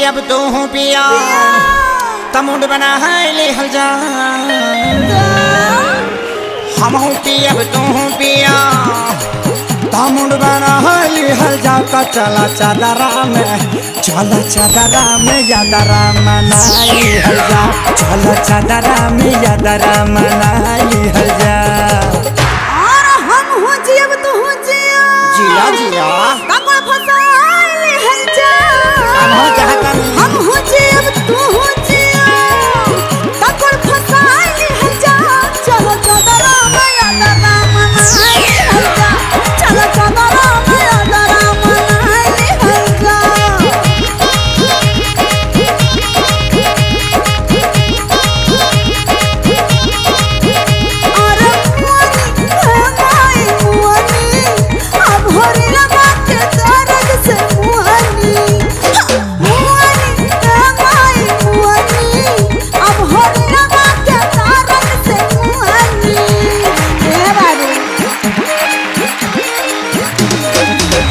पिया तू पिया तमुंड बना है ले हल जा। हम पिया तू पिया तमुंड बना है ले हल जा। का चला चादरा में चला चादरा में यादरा मनाई हल जा। चला चादरा में यादरा मनाई हल जा। और हम हो जियब तू हो जिया जिया जिया काको फसाई हल जा। हम हो चाहता हम हो जियब तू हो जिया काको फसाई हल जा। चलो चादरा में यादरा मनाई हल जा। चलो चादरा में यादरा मनाई हल जा। अरे मुअनी है माई मुअनी अब होरी लगा के दर्द से मुअनी। मुअनी है माई मुअनी अब होरी लगा के दर्द से मुअनी। ए बाबू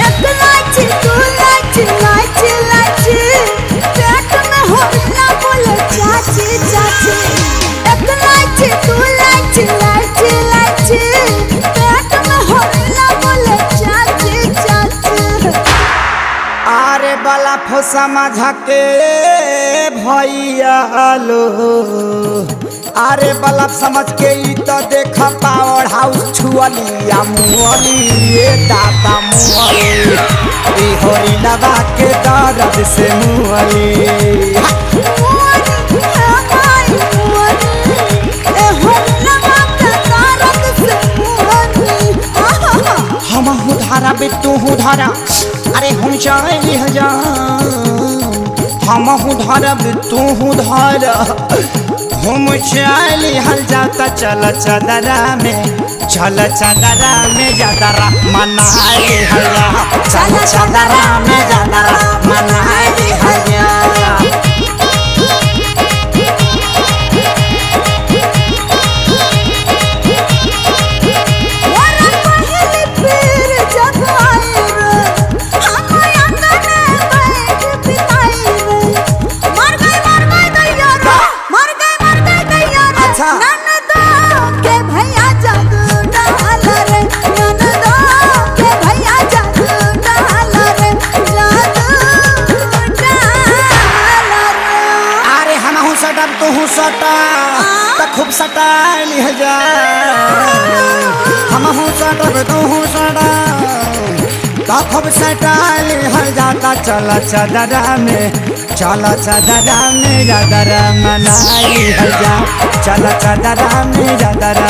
एक लाची तू लाची लाची लाची पेट में होरी ना बोले चाची चाची। एक लाची तू लाची लाची लाची पेट में होरी ना बोले चाची चाची। आरे बाला फोसा माझा के भैया लो। आरे बाला समझ के ई तो देखा पावर हाउस छुअलिया मुअली ये दादा मुअली ई होरी लगा के दर्द से मुअली। मुअनी है माई मुअनी ए होरी लगा के दर्द से मुअनी। हम धारा बे तू धारा अरे हम चाहे जा। हम धारा बे तू धारा हम चाली हल जाता। चल चादरा में चल चादरा में यादरा मनाई हल जा। चल चादरा में यादरा मनाई हल जा। मोरा पहली पीर जब आई रे हम अंगने बैठ बिताई रे। मर गई दैया रे मर गई दैया रे। अच्छा। ननदो के भैया जादू डाल रे ननदो के भैया जादू डाल रे जादू डाल रे। अरे हम सटा तू सटा तो खूब सटाली हल जा। हम सटब तू सटा तो खूब सटाली हल जाता। चल चादरा में चल चादरा में यादरा मनाई हल जा। चल चादरा में यादरा